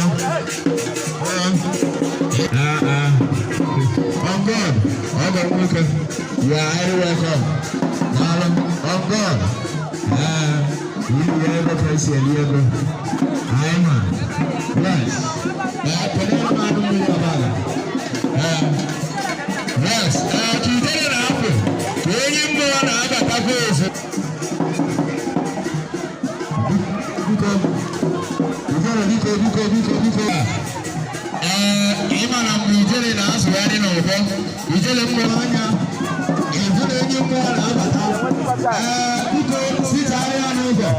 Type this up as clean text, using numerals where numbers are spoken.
On God. Okay. Yeah, I welcome. On God. You ever can see a little. I'm yes. Yes. Today it happened. When you go on other cafes. Imana mwijele na asu yani na uko mwijele mwanya mwijele nye mwana abata sita ya nuko sita ya nuko